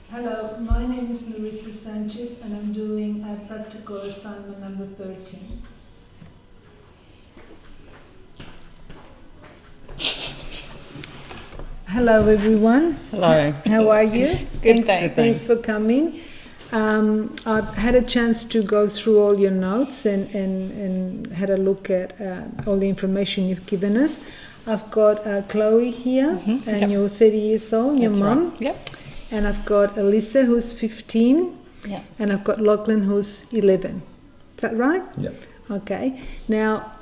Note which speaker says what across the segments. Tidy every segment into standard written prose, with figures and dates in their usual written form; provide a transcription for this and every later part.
Speaker 1: Hello, my name is Marisa Sanchez and I'm doing practical assignment number 13. Hello everyone.
Speaker 2: Hello.
Speaker 1: How are you?
Speaker 2: Good, thanks.
Speaker 1: Thanks for coming. I've had a chance to go through all your notes and had a look at all the information you've given us. I've got Chloe here, and
Speaker 2: Yep.
Speaker 1: you're 30 years old, your
Speaker 2: That's
Speaker 1: mum.
Speaker 2: right. Yep.
Speaker 1: And I've got Alyssa, who's 15,
Speaker 2: Yep.
Speaker 1: and I've got Lachlan, who's 11. Is that right?
Speaker 3: Yep.
Speaker 1: Okay. Now,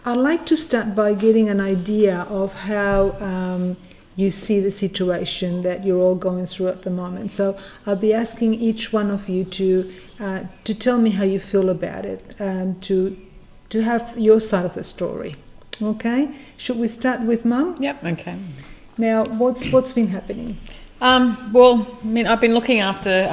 Speaker 1: I'd like to start by getting an idea of how you see the situation that you're all going through at the moment. So I'll be asking each one of you to tell me how you feel about it, to have your side of the story. Okay. Should we start with Mum?
Speaker 2: Yep. Okay.
Speaker 1: Now, what's been happening?
Speaker 2: Well, I mean, I've been looking after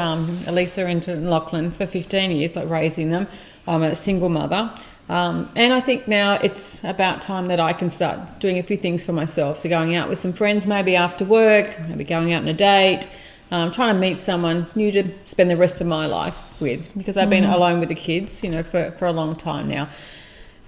Speaker 2: Elisa and Lachlan for 15 years, like raising them. I'm a single mother. And I think now it's about time that I can start doing a few things for myself. So going out with some friends, maybe after work, maybe going out on a date, trying to meet someone new to spend the rest of my life with, because I've been alone with the kids, for a long time now.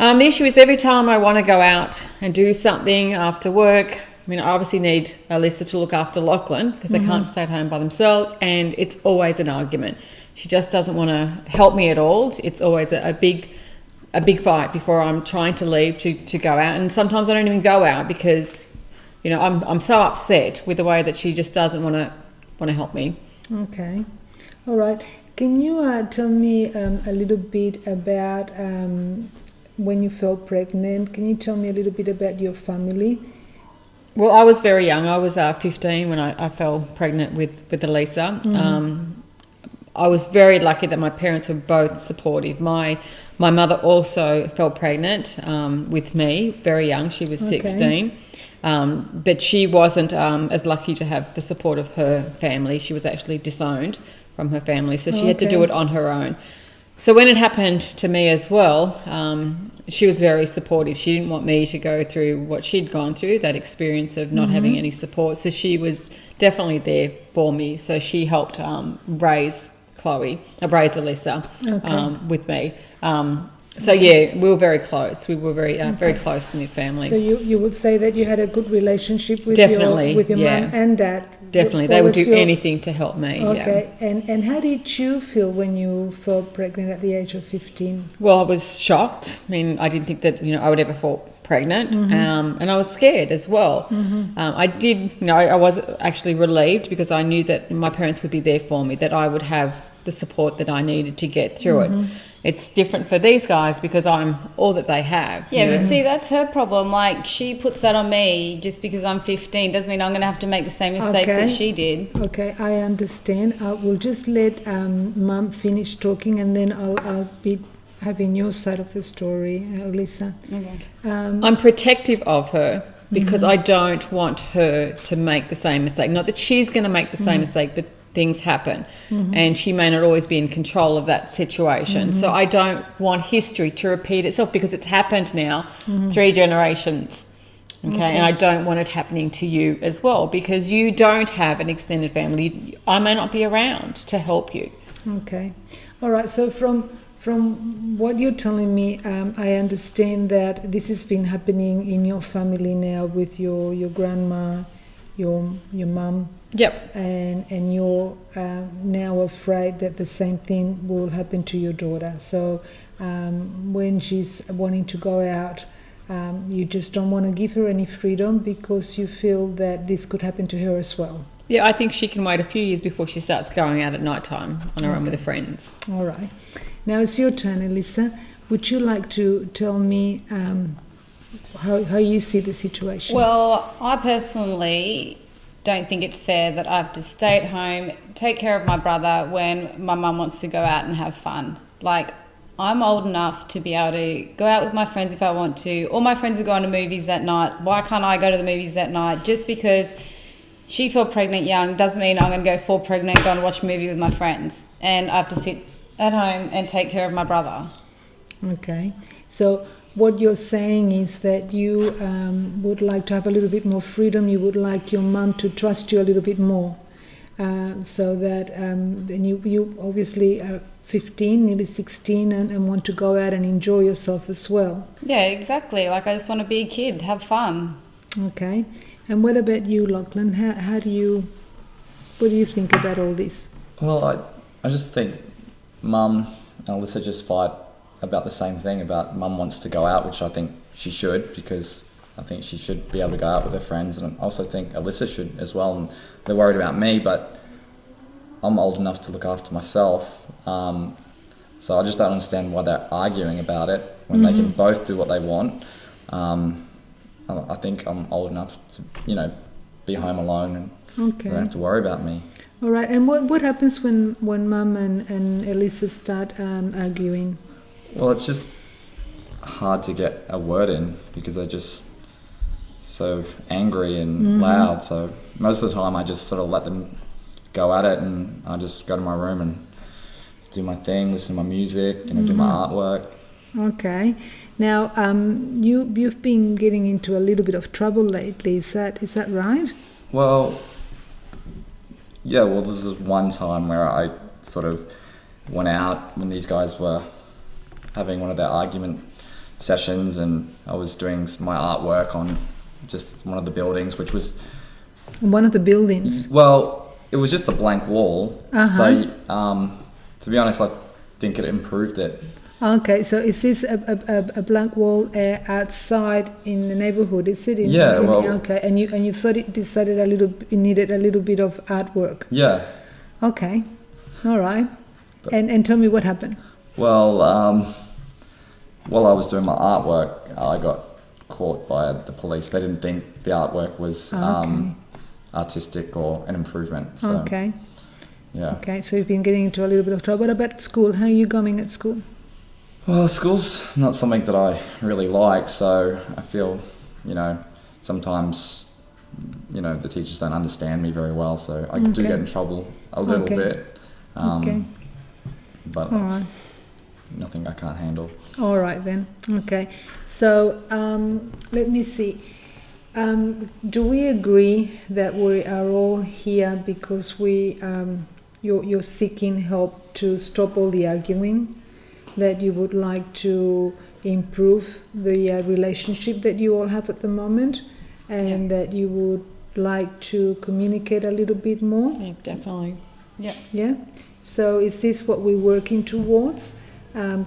Speaker 2: The issue is every time I want to go out and do something after work, I mean, I obviously need Alyssa to look after Lachlan because they can't stay at home by themselves, and it's always an argument. She just doesn't want to help me at all. It's always a big fight before I'm trying to leave to go out, and sometimes I don't even go out because, I'm so upset with the way that she just doesn't want to help me.
Speaker 1: Okay. All right. Can you tell me a little bit about when you fell pregnant? Can you tell me a little bit about your family?
Speaker 2: Well, I was very young. I was 15 when I fell pregnant with Elisa. I was very lucky that my parents were both supportive. My mother also fell pregnant with me, very young. She was 16. But she wasn't as lucky to have the support of her family. She was actually disowned from her family, so she had to do it on her own. So when it happened to me as well, she was very supportive. She didn't want me to go through what she'd gone through, that experience of not having any support. So she was definitely there for me. So she helped raise Alyssa with me. So yeah, we were very close. We were very close in the family.
Speaker 1: So you would say that you had a good relationship with
Speaker 2: Definitely,
Speaker 1: your
Speaker 2: yeah.
Speaker 1: mum and dad?
Speaker 2: Definitely,
Speaker 1: What
Speaker 2: they would
Speaker 1: was
Speaker 2: do anything to help me.
Speaker 1: Okay.
Speaker 2: Yeah.
Speaker 1: And how did you feel when you fell pregnant at the age of 15?
Speaker 2: Well, I was shocked. I mean, I didn't think that I would ever fall pregnant, and I was scared as well. I was actually relieved because I knew that my parents would be there for me, that I would have the support that I needed to get through it. It's different for these guys because I'm all that they have.
Speaker 4: Yeah, but see, that's her problem. Like, she puts that on me just because I'm 15. Doesn't mean I'm going to have to make the same mistakes that she did.
Speaker 1: Okay, I understand. We'll just let Mum finish talking, and then I'll be having your side of the story, Alyssa.
Speaker 4: Okay.
Speaker 2: I'm protective of her because I don't want her to make the same mistake. Not that she's going to make the same mistake, but things happen, and she may not always be in control of that situation. So I don't want history to repeat itself because it's happened now 3 generations. Okay, and I don't want it happening to you as well because you don't have an extended family. I may not be around to help you.
Speaker 1: Okay. All right. So from what you're telling me, I understand that this has been happening in your family now with your grandma, your mum.
Speaker 2: Yep.
Speaker 1: And you're now afraid that the same thing will happen to your daughter. So when she's wanting to go out, you just don't want to give her any freedom because you feel that this could happen to her as well.
Speaker 2: Yeah, I think she can wait a few years before she starts going out at night time on her own with her friends.
Speaker 1: All right. Now it's your turn, Alyssa. Would you like to tell me how you see the situation?
Speaker 4: Well, I personally don't think it's fair that I have to stay at home, take care of my brother when my mum wants to go out and have fun. Like, I'm old enough to be able to go out with my friends if I want to. All my friends are going to movies that night. Why can't I go to the movies that night? Just because she fell pregnant young doesn't mean I'm going to go fall pregnant, go and watch a movie with my friends. And I have to sit at home and take care of my brother.
Speaker 1: Okay. So what you're saying is that you would like to have a little bit more freedom. You would like your mum to trust you a little bit more. so that then you obviously are 15, nearly 16, and want to go out and enjoy yourself as well.
Speaker 4: Yeah, exactly. Like I just want to be a kid, have fun.
Speaker 1: Okay. And what about you, Lachlan? What do you think about all this?
Speaker 3: Well, I just think Mum and Alyssa just fight about the same thing. About Mum wants to go out, which I think she should, because I think she should be able to go out with her friends, and I also think Alyssa should as well. And they're worried about me, but I'm old enough to look after myself. So I just don't understand why they're arguing about it when they can both do what they want. I think I'm old enough to, be home alone and
Speaker 1: Okay.
Speaker 3: they don't have to worry about me.
Speaker 1: All right. And what happens when Mum and Elisa start arguing?
Speaker 3: Well, it's just hard to get a word in because they're just so angry and loud. So most of the time I just sort of let them go at it, and I just go to my room and do my thing, listen to my music, do my artwork.
Speaker 1: Okay. Now, you've been getting into a little bit of trouble lately. Is that right?
Speaker 3: Well, yeah, this is one time where I sort of went out when these guys were having one of their argument sessions, and I was doing my artwork on just one of the buildings, which was...
Speaker 1: One of the buildings.
Speaker 3: Well, it was just a blank wall.
Speaker 1: Uh-huh.
Speaker 3: So, to be honest, I think it improved it.
Speaker 1: Okay, so is this a blank wall outside in the neighborhood? Is it?
Speaker 3: Yeah, well-
Speaker 1: Okay, and you thought it needed a little bit of artwork.
Speaker 3: Yeah.
Speaker 1: Okay, all right. And tell me what happened.
Speaker 3: Well, while I was doing my artwork, I got caught by the police. They didn't think the artwork was
Speaker 1: Okay.
Speaker 3: artistic or an improvement. So,
Speaker 1: Okay.
Speaker 3: Yeah.
Speaker 1: Okay, so you've been getting into a little bit of trouble. What about school? How are you going at school?
Speaker 3: Well, school's not something that I really like, so I feel, sometimes, the teachers don't understand me very well, so I do
Speaker 1: Okay.
Speaker 3: get in trouble a little
Speaker 1: Okay.
Speaker 3: bit.
Speaker 1: Okay.
Speaker 3: But
Speaker 1: All
Speaker 3: it's
Speaker 1: right.
Speaker 3: nothing I can't handle.
Speaker 1: All right then. Okay. So let me see. Do we agree that we are all here because you're seeking help to stop all the arguing? That you would like to improve the relationship that you all have at the moment, and that you would like to communicate a little bit more?
Speaker 2: Yeah, definitely. Yeah.
Speaker 1: Yeah. So is this what we're working towards?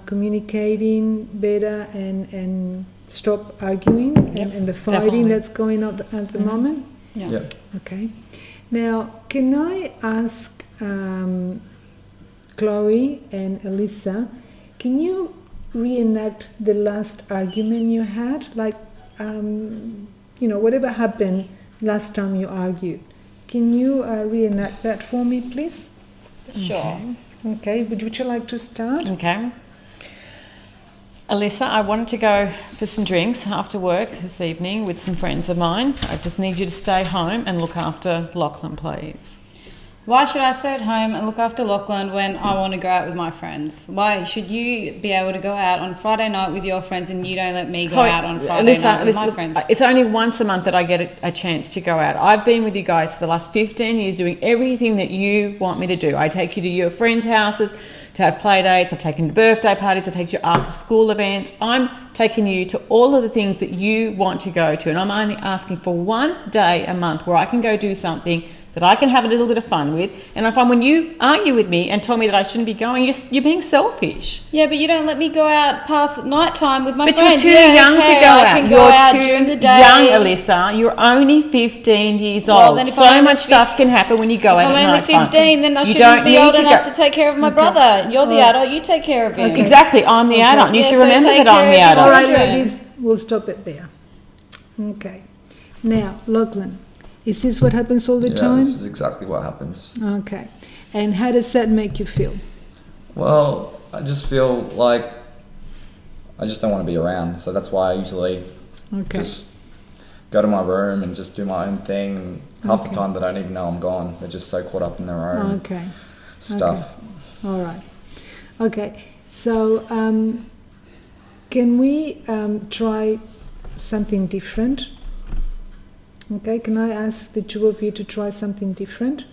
Speaker 1: Communicating better and stop arguing and the fighting
Speaker 2: definitely.
Speaker 1: that's going on at the moment?
Speaker 2: Yeah.
Speaker 3: Yeah.
Speaker 1: Okay. Now, can I ask Chloe and Alyssa, can you reenact the last argument you had? Like, whatever happened last time you argued. Can you reenact that for me, please?
Speaker 4: Sure.
Speaker 1: Okay. Would you like to start?
Speaker 2: Okay. Alyssa, I wanted to go for some drinks after work this evening with some friends of mine. I just need you to stay home and look after Lachlan, please.
Speaker 4: Why should I stay at home and look after Lachlan when I want to go out with my friends? Why should you be able to go out on Friday night with your friends and you don't let me go out on Friday night with my friends?
Speaker 2: It's only once a month that I get a chance to go out. I've been with you guys for the last 15 years doing everything that you want me to do. I take you to your friends' houses to have play dates. I've taken you to birthday parties. I take you to after school events. I'm taking you to all of the things that you want to go to. And I'm only asking for one day a month where I can go do something that I can have a little bit of fun with. And I find when you argue with me and tell me that I shouldn't be going, you're being selfish.
Speaker 4: Yeah, but you don't let me go out past night time with my
Speaker 2: But
Speaker 4: friends.
Speaker 2: you're too young
Speaker 4: okay,
Speaker 2: to go
Speaker 4: I
Speaker 2: out.
Speaker 4: can go
Speaker 2: You're
Speaker 4: out
Speaker 2: too
Speaker 4: during the day.
Speaker 2: young, Alyssa. You're only 15 years
Speaker 4: Well,
Speaker 2: old.
Speaker 4: then if
Speaker 2: So
Speaker 4: I'm only
Speaker 2: much stuff can happen when you go
Speaker 4: If
Speaker 2: out
Speaker 4: I'm
Speaker 2: at
Speaker 4: only
Speaker 2: night.
Speaker 4: 15, then I
Speaker 2: You
Speaker 4: shouldn't
Speaker 2: don't
Speaker 4: be
Speaker 2: need
Speaker 4: old
Speaker 2: to
Speaker 4: enough
Speaker 2: go-
Speaker 4: to take care of my brother. You're the adult, you take care of him.
Speaker 1: Okay.
Speaker 2: Exactly, I'm the adult. You
Speaker 4: Yeah,
Speaker 2: should
Speaker 4: so
Speaker 2: remember
Speaker 4: take
Speaker 2: that I'm
Speaker 4: care
Speaker 2: the
Speaker 4: of
Speaker 2: adult.
Speaker 1: All right,
Speaker 4: Children.
Speaker 1: ladies, we'll stop it there. Okay. Now, Lachlan, is this what happens all the
Speaker 3: Yeah,
Speaker 1: time?
Speaker 3: this is exactly what happens.
Speaker 1: Okay. And how does that make you feel?
Speaker 3: Well, I just feel like I just don't want to be around. So that's why I usually
Speaker 1: Okay.
Speaker 3: just go to my room and just do my own thing. And half
Speaker 1: Okay.
Speaker 3: the time they don't even know I'm gone. They're just so caught up in their own
Speaker 1: Okay.
Speaker 3: stuff.
Speaker 1: All right. Okay. So, can we try something different? Okay. Can I ask the two of you to try something different?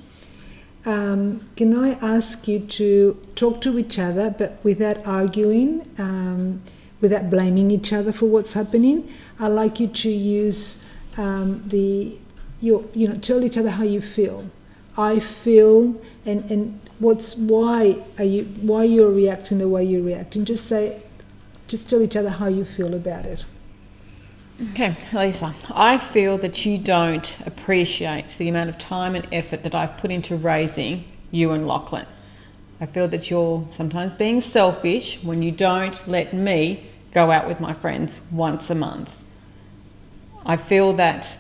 Speaker 1: can I ask you to talk to each other, but without arguing, without blaming each other for what's happening? I'd like you to use tell each other how you feel. I feel, and why you're reacting the way you're reacting. Just tell each other how you feel about it.
Speaker 2: Okay, Lisa, I feel that you don't appreciate the amount of time and effort that I've put into raising you and Lachlan. I feel that you're sometimes being selfish when you don't let me go out with my friends once a month. I feel that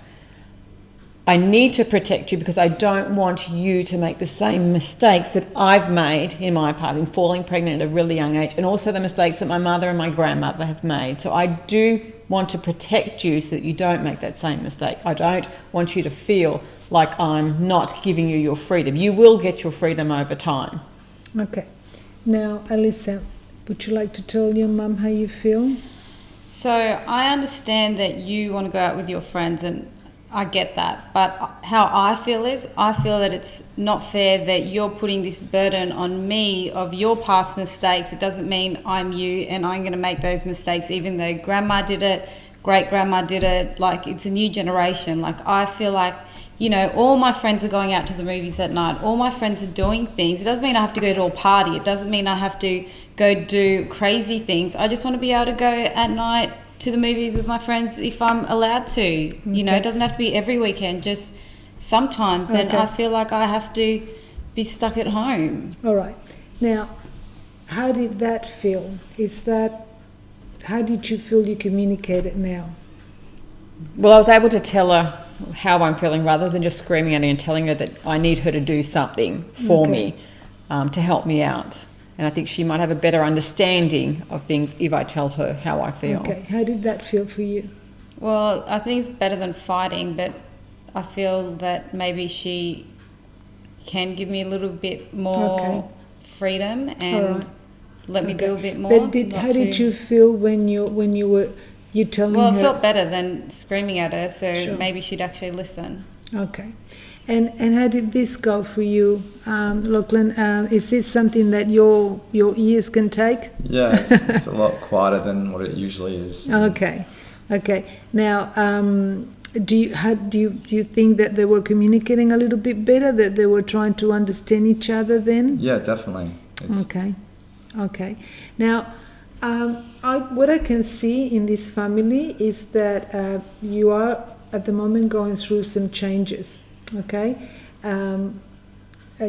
Speaker 2: I need to protect you because I don't want you to make the same mistakes that I've made in my part in falling pregnant at a really young age, and also the mistakes that my mother and my grandmother have made. So I do want to protect you so that you don't make that same mistake. I don't want you to feel like I'm not giving you your freedom. You will get your freedom over time.
Speaker 1: Okay. Now, Alyssa, would you like to tell your mum how you feel?
Speaker 4: So I understand that you want to go out with your friends, and I get that. But how I feel that it's not fair that you're putting this burden on me of your past mistakes. It doesn't mean I'm you and I'm going to make those mistakes, even though grandma did it, great grandma did it. Like, it's a new generation. Like, I feel like, all my friends are going out to the movies at night. All my friends are doing things. It doesn't mean I have to go to a party. It doesn't mean I have to go do crazy things. I just want to be able to go at night to the movies with my friends if I'm allowed to. It doesn't have to be every weekend, just sometimes. And I feel like I have to be stuck at home.
Speaker 1: All right. Now, how did that feel? How did you feel you communicated now?
Speaker 2: Well, I was able to tell her how I'm feeling rather than just screaming at her and telling her that I need her to do something for me to help me out. And I think she might have a better understanding of things if I tell her how I feel.
Speaker 1: Okay. How did that feel for you?
Speaker 4: Well, I think it's better than fighting, but I feel that maybe she can give me a little bit more freedom and let me do a bit more.
Speaker 1: But how did you feel when you were telling her?
Speaker 4: Well, it felt better than screaming at her, so maybe she'd actually listen. Okay.
Speaker 1: And how did this go for you, Lachlan? Is this something that your ears can take?
Speaker 3: Yeah, it's a lot quieter than what it usually is.
Speaker 1: Okay. Now, do you think that they were communicating a little bit better? That they were trying to understand each other then?
Speaker 3: Yeah, definitely.
Speaker 1: Okay. Now, what I can see in this family is that you are at the moment going through some changes. Okay,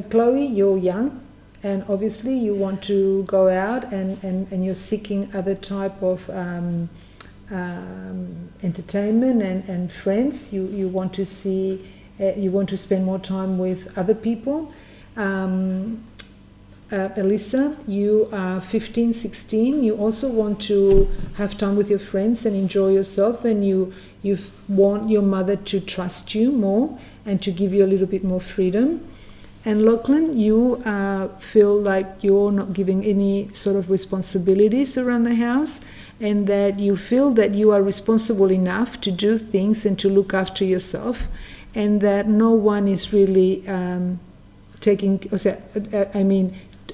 Speaker 1: Chloe, you're young, and obviously you want to go out and you're seeking other type of entertainment and friends. You want to see, you want to spend more time with other people. Alyssa, you are 15, 16. You also want to have time with your friends and enjoy yourself, and you want your mother to trust you more and to give you a little bit more freedom. And Lachlan, you feel like you're not giving any sort of responsibilities around the house, and that you feel that you are responsible enough to do things and to look after yourself, and that no one is really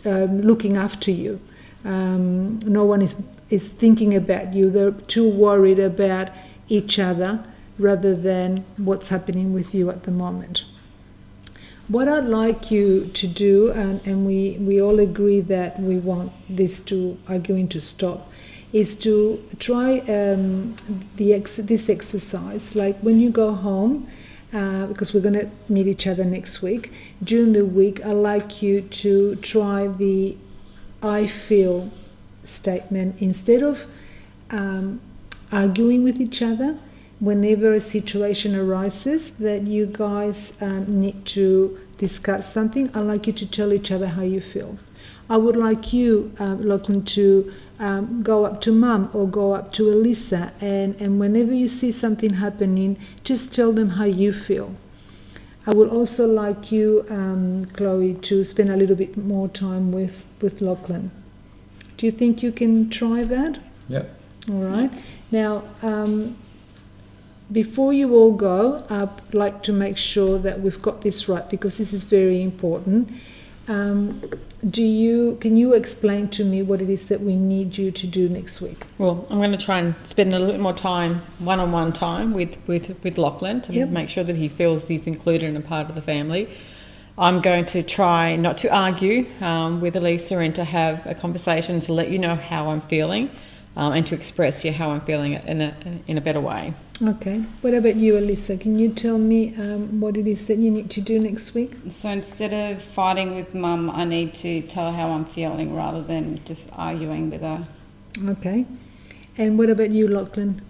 Speaker 1: looking after you. No one is thinking about you. They're too worried about each other rather than what's happening with you at the moment. What I'd like you to do, and we all agree that we want this arguing to stop, is to try this exercise. Like when you go home, because we're going to meet each other next week, during the week I'd like you to try the I feel statement. Instead of arguing with each other, whenever a situation arises that you guys need to discuss something, I'd like you to tell each other how you feel. I would like you, Lachlan, to go up to Mum or go up to Alyssa, and whenever you see something happening, just tell them how you feel. I would also like you, Chloe, to spend a little bit more time with Lachlan. Do you think you can try that?
Speaker 3: Yep.
Speaker 1: All right. Now, before you all go, I'd like to make sure that we've got this right because this is very important. Can you explain to me what it is that we need you to do next week?
Speaker 2: Well, I'm going to try and spend a little bit more time, one-on-one time with Lachlan to
Speaker 1: Yep.
Speaker 2: make sure that he feels he's included and a part of the family. I'm going to try not to argue with Elisa and to have a conversation to let you know how I'm feeling and to express you how I'm feeling in a better way.
Speaker 1: Okay. What about you, Alyssa? Can you tell me what it is that you need to do next week?
Speaker 4: So instead of fighting with Mum, I need to tell her how I'm feeling rather than just arguing with her.
Speaker 1: Okay. And what about you, Lachlan?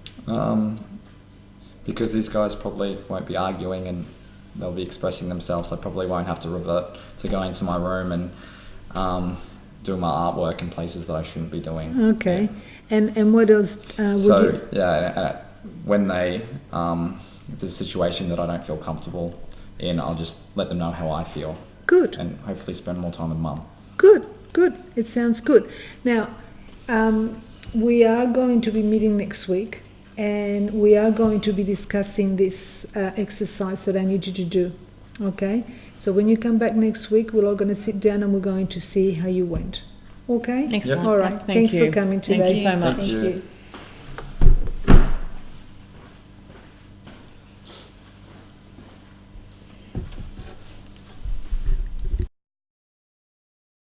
Speaker 3: Because these guys probably won't be arguing and they'll be expressing themselves, I probably won't have to revert to going to my room and doing my artwork in places that I shouldn't be doing.
Speaker 1: Okay. And what else would
Speaker 3: So
Speaker 1: you...
Speaker 3: yeah, when they if there's a situation that I don't feel comfortable in, I'll just let them know how I feel
Speaker 1: Good.
Speaker 3: and hopefully spend more time with Mum.
Speaker 1: Good. It sounds good. Now, we are going to be meeting next week and we are going to be discussing this exercise that I need you to do. Okay? So when you come back next week, we're all going to sit down and we're going to see how you went. Okay?
Speaker 2: Excellent.
Speaker 1: All right.
Speaker 2: Thank
Speaker 1: Thanks
Speaker 2: you.
Speaker 1: for coming
Speaker 2: Thank
Speaker 1: today.
Speaker 2: you so much.
Speaker 1: Thank
Speaker 3: Thank you.
Speaker 1: you.